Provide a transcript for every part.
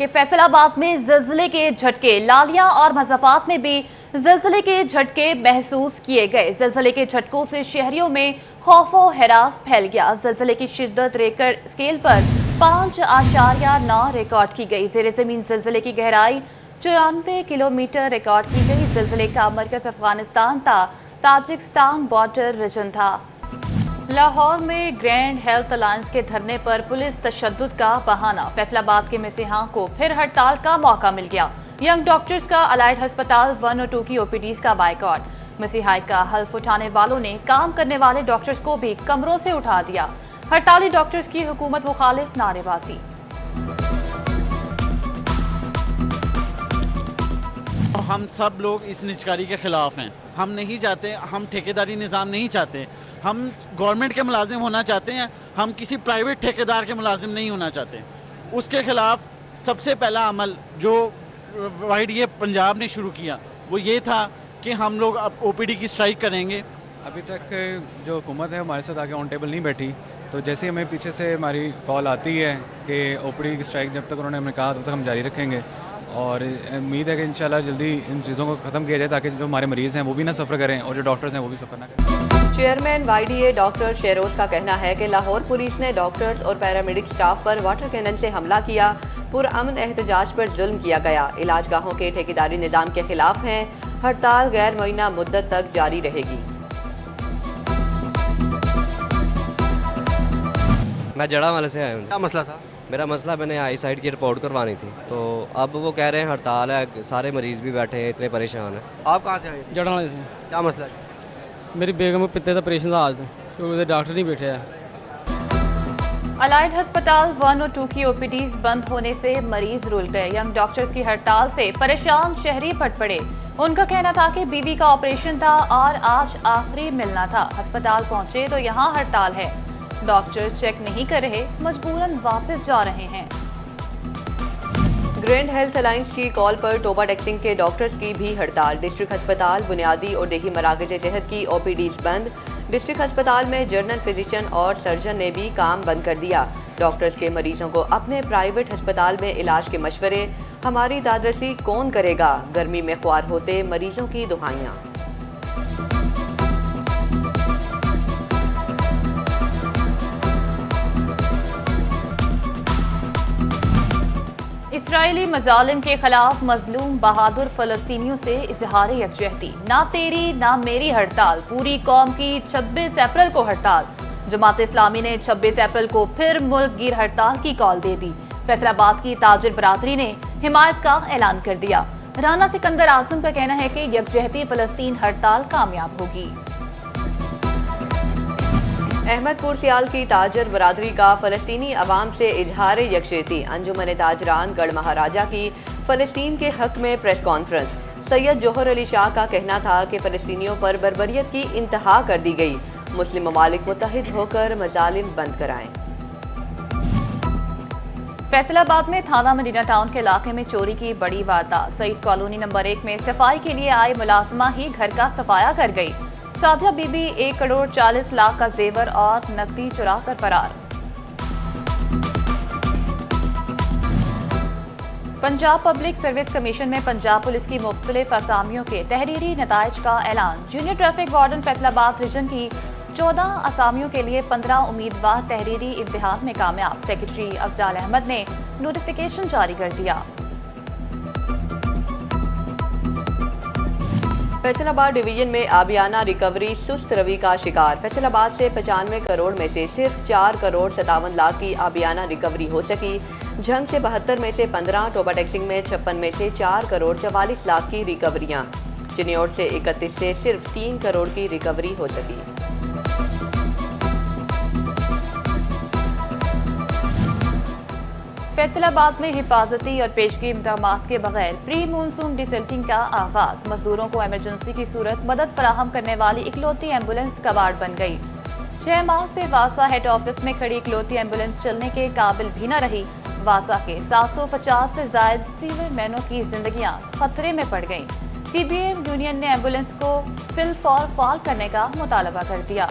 फैसल आबाद में जिलजिले के झटके, लालिया और मज़ाफात में भी जिलजिले के झटके महसूस किए गए। जिलजिले के झटकों से शहरियों में खौफो हरास फैल गया। जिलजिले की शिद्दत रेक्टर स्केल पर 5.9 रिकॉर्ड की गई। ज़ेरे ज़मीन जिलजिले की गहराई 94 किलोमीटर रिकॉर्ड की गई। जिलजिले का मरकज अफगानिस्तान था, ताजिकिस्तान बॉर्डर रीजन था। लाहौर में ग्रैंड हेल्थ अलायंस के धरने पर पुलिस तशद्दुद का बहाना। फैसलाबाद के मसीहा को फिर हड़ताल का मौका मिल गया। यंग डॉक्टर्स का अलाइड अस्पताल 1 और 2 की ओपीडीज का बाइकआउट। मसीहाई का हल्फ उठाने वालों ने काम करने वाले डॉक्टर्स को भी कमरों से उठा दिया। हड़ताली डॉक्टर्स की हुकूमत मुखालिफ नारेबाजी। हम सब लोग इस निजकारी के खिलाफ हैं। हम नहीं चाहते, हम ठेकेदारी निज़ाम नहीं चाहते, हम गवर्नमेंट के मुलाजिम होना चाहते हैं। हम किसी प्राइवेट ठेकेदार के मुलाजिम नहीं होना चाहते। उसके खिलाफ सबसे पहला अमल जो YDA पंजाब ने शुरू किया वो ये था कि हम लोग अब OPD की स्ट्राइक करेंगे। अभी तक जो हुकूमत है हमारे साथ आके ऑन टेबल नहीं बैठी, तो जैसे हमें पीछे से हमारी कॉल आती है कि OPD की स्ट्राइक जब तक उन्होंने हमें कहा तब तक हम जारी रखेंगे और उम्मीद है कि इंशाल्लाह जल्दी इन चीज़ों को ख़त्म किया जाए ताकि जो हमारे मरीज़ हैं वो भी ना सफ़र करें और जो डॉक्टर्स हैं वो भी सफ़र ना करें। चेयरमैन YDA डॉक्टर शेरोज का कहना है कि लाहौर पुलिस ने डॉक्टर्स और पैरामेडिक स्टाफ पर वाटर कैनन से हमला किया। पुरअमन एहतजाज पर जुल्म किया गया। इलाजगाहों के ठेकेदारी निज़ाम के खिलाफ हैं। हड़ताल गैर मुअय्यना मुद्दत तक जारी रहेगी। मैं जड़ा वाले से आया हूँ। क्या मसला था? मेरा मसला, मैंने आई साइड की रिपोर्ट करवानी थी, तो अब वो कह रहे हैं हड़ताल है, सारे मरीज भी बैठे हैं, इतने परेशान हैं। आप कहाँ से आए? जड़ा वाले से। क्या मसला है? मेरी बेगम को पित्ते का ऑपरेशन था आज, तो डॉक्टर नहीं बैठे हैं। अलाइड अस्पताल 1 और 2 की ओपीडीज बंद होने से मरीज रुल गए। यंग डॉक्टर्स की हड़ताल से परेशान शहरी फट पड़े। उनका कहना था कि बीवी का ऑपरेशन था और आज आखिरी मिलना था। अस्पताल पहुंचे तो यहां हड़ताल है। डॉक्टर चेक नहीं कर रहे, मजबूरन वापस जा रहे हैं। ग्रैंड हेल्थ अलायंस की कॉल पर टोबा टैक्सिंग के डॉक्टर्स की भी हड़ताल। डिस्ट्रिक्ट अस्पताल, बुनियादी और देही मराकज़ सेहत की ओपीडीज बंद। डिस्ट्रिक्ट अस्पताल में जनरल फिजिशियन और सर्जन ने भी काम बंद कर दिया। डॉक्टर्स के मरीजों को अपने प्राइवेट अस्पताल में इलाज के मशवरे। हमारी दादरसी कौन करेगा? गर्मी में ख्वार होते मरीजों की दुहाइयां। इसराइली मजालिम के खिलाफ मजलूम बहादुर फलस्तीनियों से इजहार यकजहती। ना तेरी ना मेरी हड़ताल, पूरी कौम की 26 अप्रैल को हड़ताल। जमात इस्लामी ने 26 अप्रैल को फिर मुल्क गिर हड़ताल की कॉल दे दी। फैसलाबाद की ताजिर बरादरी ने हिमायत का ऐलान कर दिया। राना सिकंदर आजम का कहना है कि यकजहती फलस्तीन हड़ताल कामयाब होगी। अहमदपुर सियाल की ताजर बरादरी का फलस्तीनी अवाम से इजहार यकजहती। अंजुमन ताजरान गढ़ महाराजा की फलस्तीन के हक में प्रेस कॉन्फ्रेंस। सैयद जोहर अली शाह का कहना था कि फलस्तीनियों पर बर्बरियत की इंतहा कर दी गई। मुस्लिम ममालिक मुत्तहिद होकर मजालिम बंद कराएं। फैसलाबाद में थाना मदीना टाउन के इलाके में चोरी की बड़ी वारदात। सईद कॉलोनी नंबर 1 में सफाई के लिए आए मुलाजमा ही घर का सफाया कर गई। सादिया बीबी 1 करोड़ 40 लाख का जेवर और नकदी चुरा कर फरार। पंजाब पब्लिक सर्विस कमीशन में पंजाब पुलिस की मुख्तलिफ असामियों के तहरीरी नताइज का ऐलान। Junior traffic warden Faisalabad region की 14 असामियों के लिए 15 उम्मीदवार तहरीरी इम्तिहान में कामयाब। सेक्रेटरी अफजाल अहमद ने नोटिफिकेशन जारी कर दिया। फैसलाबाद डिवीजन में आबियाना रिकवरी सुस्त रवि का शिकार। फैसलाबाद से 95 करोड़ में से सिर्फ 4 करोड़ 57 लाख की आबियाना रिकवरी हो सकी। झंग से 72 में से 15, टोबा टैक्सिंग में 56 में से 4 करोड़ 44 लाख की रिकवरियां। चिन्योट से 31 से सिर्फ 3 करोड़ की रिकवरी हो सकी। फैसलाबाद में हिफाजती और पेशगी इक़दामात के बगैर प्री मानसून डिसल्टिंग का आगाज। मजदूरों को इमरजेंसी की सूरत मदद फराहम करने वाली इकलौती एम्बुलेंस कबाड़ बन गई। 6 माह से वासा हेड ऑफिस में खड़ी इकलौती एम्बुलेंस चलने के काबिल भी न रही। वासा के 750 से ज्यादा सीवर मैनों की जिंदगियां खतरे में पड़ गईं। CBA यूनियन ने एम्बुलेंस को फिल फॉर फॉल करने का मुतालबा कर दिया।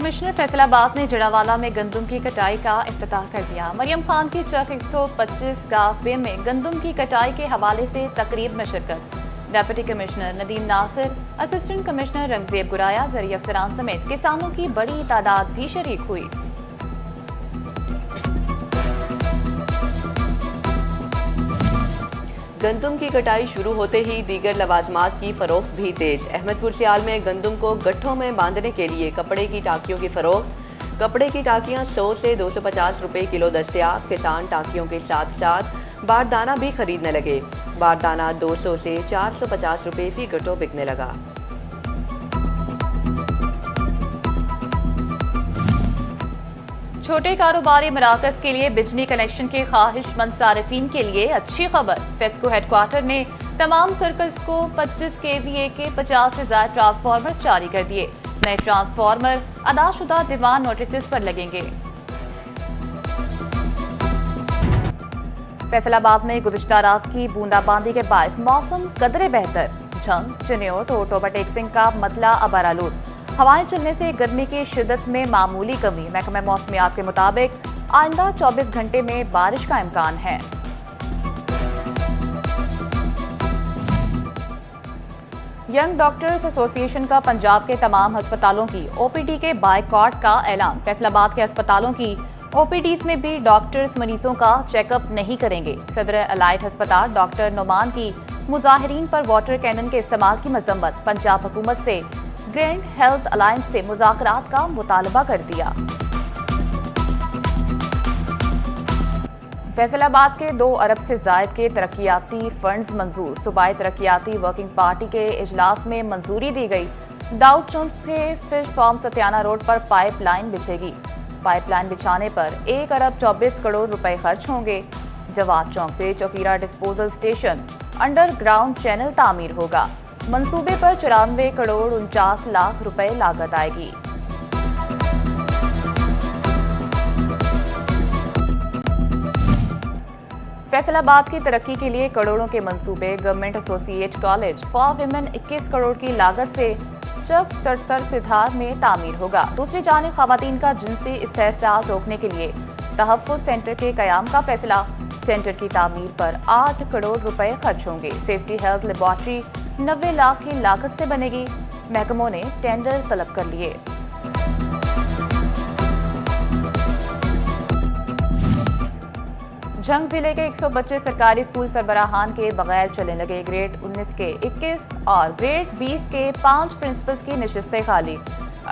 कमिश्नर फैसलाबाद ने जड़ावाला में गंदम की कटाई का इफ्तिताह कर दिया। मरियम खान की चक 125 गाफे में गंदम की कटाई के हवाले से तकरीब में शिरकत। Deputy commissioner Nadeem Nasir, assistant commissioner Rangzeb Guraya, जरिए अफसरान समेत किसानों की बड़ी तादाद भी शरीक हुई। गंदम की कटाई शुरू होते ही दीगर लवाजमात की फरोख्त भी तेज। अहमदपुर सियाल में गंदम को गट्ठों में बांधने के लिए कपड़े की टाकियों की फरोख्त। कपड़े की टाकियां 100 से 250 रुपए किलो दस्तयाब। किसान टाकियों के साथ साथ बारदाना भी खरीदने लगे। बारदाना 200 से 450 रुपए फी गट्ठो बिकने लगा। छोटे कारोबारी मराकज के लिए बिजली कनेक्शन के ख्वाहिशमंद सारिफीन के लिए अच्छी खबर। फेस्को हेडक्वार्टर ने तमाम सर्कल्स को 25 केवीए के 50 से ज्यादा ट्रांसफार्मर जारी कर दिए। नए ट्रांसफार्मर अदाशुदा डिमांड नोटिस पर लगेंगे। फैसलाबाद में गुज़िश्ता रात की बूंदाबांदी के बाद मौसम कदरे बेहतर। झंग, चिन्योट और टोबा टेक्सिंग का मतला अबारालूद। हवाएं चलने से गर्मी की शिद्दत में मामूली कमी। महकमा मौसमियात के मुताबिक आइंदा 24 घंटे में बारिश का इम्कान है। यंग डॉक्टर्स एसोसिएशन का पंजाब के तमाम अस्पतालों की ओपीडी के बायकॉट का ऐलान। फैसलाबाद के अस्पतालों की ओपीडीज में भी डॉक्टर्स मरीजों का चेकअप नहीं करेंगे। सदर अलाइट अस्पताल डॉक्टर नोमान की मुजाहिरीन पर वाटर कैनन के इस्तेमाल की मजम्मत। पंजाब हुकूमत से ग्रैंड हेल्थ अलायंस से मुज़ाकरात का मुतालबा कर दिया। फैसलाबाद के 2 अरब से जायद के तरक्याती फंड्स मंजूर। सूबाई तरक्याती वर्किंग पार्टी के इजलास में मंजूरी दी गई। दाऊद चौक से फिश फार्म सत्याना रोड पर पाइपलाइन बिछेगी। पाइपलाइन बिछाने पर 1 अरब 24 करोड़ रुपए खर्च होंगे। जवाब चौक से चौकीरा डिस्पोजल स्टेशन अंडरग्राउंड चैनल तामीर होगा। मंसूबे पर 94 करोड़ 49 लाख रुपए लागत आएगी। फैसलाबाद की तरक्की के लिए करोड़ों के मंसूबे। Government associate college for women 21 crore की लागत से चक 67 सिधार में तामीर होगा। दूसरी जानिब खवातीन का जिनसी इस्तेहसाल रोकने के लिए तहफ़्फ़ुज़ सेंटर के कयाम का फैसला। सेंटर की तामीर पर 8 करोड़ रुपए खर्च होंगे। सेफ्टी हेल्थ लेबॉर्ट्री 90 लाख की लागत से बनेगी। महकमों ने टेंडर तलब कर लिए। झंग जिले के 125 सरकारी स्कूल सरबराहान के बगैर चलने लगे। ग्रेड 19 के 21 और ग्रेड 20 के 5 प्रिंसिपल्स की नशिस्तें खाली।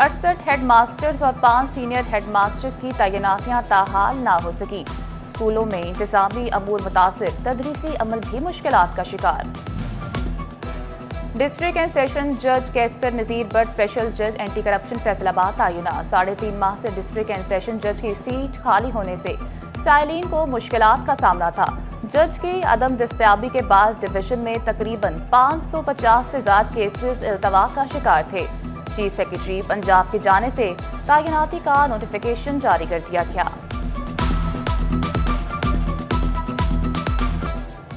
68 हेड मास्टर्स और 5 सीनियर हेड मास्टर्स की तैनातियां ताहाल ना हो सकी। स्कूलों में इंतजामी अमूर मुतासिर, तदरीसी अमल भी मुश्किलात का शिकार। डिस्ट्रिक्ट एंड सेशन जज कैसर नजीर बट स्पेशल जज एंटी करप्शन फैसलाबाद तैनात। 3.5 माह से डिस्ट्रिक्ट एंड सेशन जज की सीट खाली होने से साइलिन को मुश्किलात का सामना था। जज की अदम दस्तयाबी के बाद डिवीजन में तकरीबन 550 से ज्यादा केसेस इल्तवा का शिकार थे। चीफ सेक्रेटरी पंजाब की जाने से तैनाती का नोटिफिकेशन जारी कर दिया गया।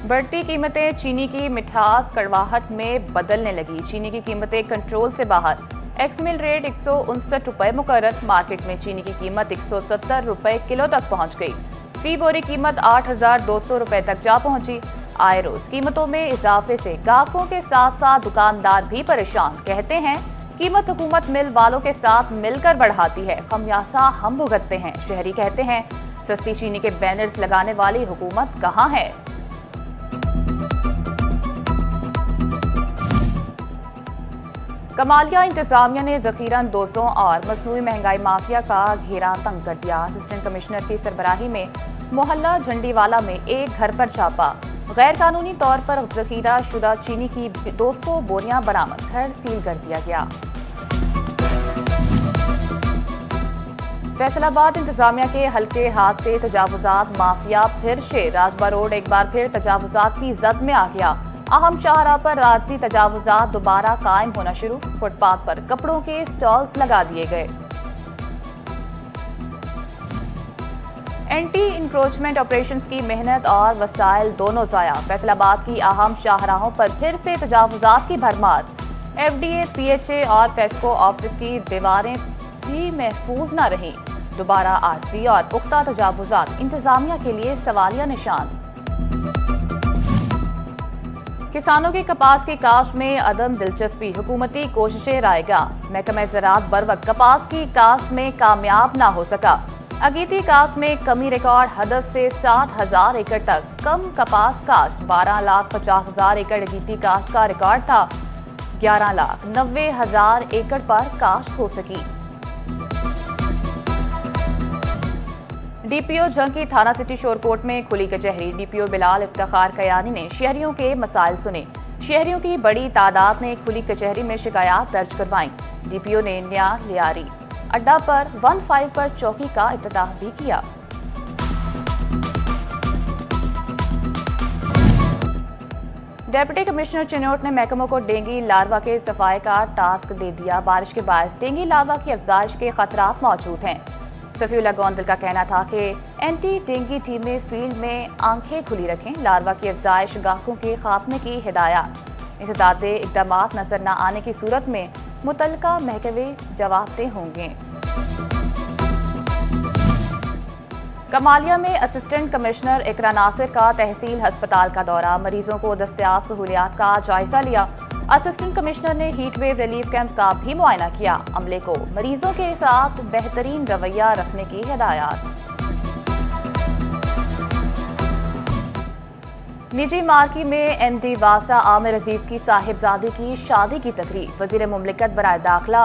बढ़ती कीमतें चीनी की मिठास कड़वाहट में बदलने लगी। चीनी की कीमतें कंट्रोल से बाहर। एक्स मिल रेट 159 रुपए मुकर्रर। मार्केट में चीनी की कीमत 170 रुपए किलो तक पहुंच गई। फी बोरी कीमत 8,200 रुपए तक जा पहुंची। आए रोज कीमतों में इजाफे से ग्राहकों के साथ साथ दुकानदार भी परेशान। कहते हैं कीमत हुकूमत मिल वालों के साथ मिलकर बढ़ाती है, खमियाजा हम भुगतते हैं। शहरी कहते हैं सस्ती चीनी के बैनर्स लगाने वाली हुकूमत कहां है। कमालिया इंतजामिया ने जखीरन 200 और मसनूई महंगाई माफिया का घेरा तंग कर दिया। असिस्टेंट कमिश्नर की सरबराही में मोहल्ला झंडीवाला में एक घर पर छापा। गैर कानूनी तौर पर जखीरा शुदा चीनी की 200 बोरियां बरामद। घर सील कर दिया गया। फैसलाबाद इंतजामिया के हल्के हाथ से तजावुजात माफिया फिर से। राजबा रोड एक बार फिर तजावुजात की जद में आ गया। अहम शाहराह पर रात्रि तजावुजात दोबारा कायम होना शुरू। फुटपाथ पर कपड़ों के स्टॉल्स लगा दिए गए। एंटी इंक्रोचमेंट ऑपरेशंस की मेहनत और वसाइल दोनों जाया। फैसलाबाद की अहम शाहराहों पर फिर से तजावुजात की भरमार। एफडीए, पीएचए और फेस्को ऑफिस की दीवारें بھی محفوظ نہ رہیں، دوبارہ عارضی اور پختہ تجاوزات انتظامیہ کے لیے سوالیہ نشان۔ کسانوں کی کپاس کی کاشت میں عدم دلچسپی، حکومتی کوششیں رائے گاہ، محکمہ زراعت بروقت کپاس کی کاشت میں کامیاب نہ ہو سکا، اگیتی کاشت میں کمی ریکارڈ، ہدف سے 60,000 ایکڑ تک کم کپاس کاشت، 12,50,000 ایکڑ اگیتی کاشت کا ریکارڈ تھا، 11,90,000 ایکڑ پر کاشت ہو سکی۔ ڈی پی او جھنکی تھانہ سٹی شورکوٹ میں کھلی کچہری، ڈی پی او بلال افتخار کیانی نے شہریوں کے مسائل سنے، شہریوں کی بڑی تعداد نے کھلی کچہری میں شکایات درج کروائیں، ڈی پی او نے نیا لیاری اڈا پر 15 پر چوکی کا افتتاح بھی کیا۔ ڈپٹی کمشنر چنوٹ نے محکموں کو ڈینگی لاروا کے صفائی کا ٹاسک دے دیا، بارش کے باعث ڈینگی لاروا کی افزائش کے خطرات موجود ہیں۔ صفی اللہ گوندل کا کہنا تھا کہ اینٹی ڈینگی ٹیمیں فیلڈ میں آنکھیں کھلی رکھیں، لاروا کی افزائش گاہکوں کے خاتمے کی ہدایات، انسدادی اقدامات نظر نہ آنے کی صورت میں متعلقہ محکمے جواب دہ ہوں گے۔ کمالیہ میں اسسٹنٹ کمشنر اقرا ناصر کا تحصیل ہسپتال کا دورہ، مریضوں کو دستیاب سہولیات کا جائزہ لیا، اسسٹنٹ کمشنر نے ہیٹ ویو ریلیف کیمپ کا بھی معائنہ کیا، عملے کو مریضوں کے ساتھ بہترین رویہ رکھنے کی ہدایات۔ نجی مارکی میں ایم ڈی واسا عامر عزیز کی صاحبزادی کی شادی کی تقریب، وزیر مملکت برائے داخلہ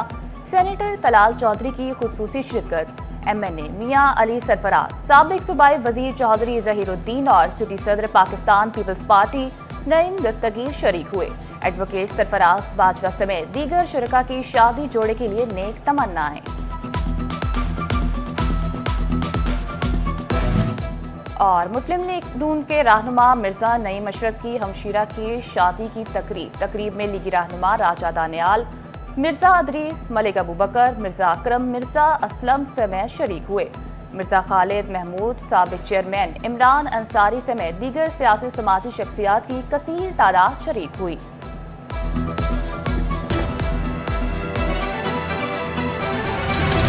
سینیٹر طلال چودھری کی خصوصی شرکت، ایم این اے میاں علی سرفراز، سابق صوبائی وزیر چودھری ظہیر الدین اور سٹی صدر پاکستان پیپلز پارٹی نعیم دستگیر شریک ہوئے، ایڈوکیٹ سرفراز باجوہ سمیت دیگر شرکاء کی شادی جوڑے کے لیے نیک تمنائیں۔ اور مسلم لیگ نون کے رہنما مرزا نعیم اشرف کی ہمشیرہ کی شادی کی تقریب میں لیگی رہنما راجہ دانیال، مرزا ادریس، ملک ابوبکر، مرزا اکرم، مرزا اسلم سمیت شریک ہوئے، مرزا خالد محمود، سابق چیئرمین عمران انصاری سمیت دیگر سیاسی سماجی شخصیات کی کثیر تعداد شریک ہوئی۔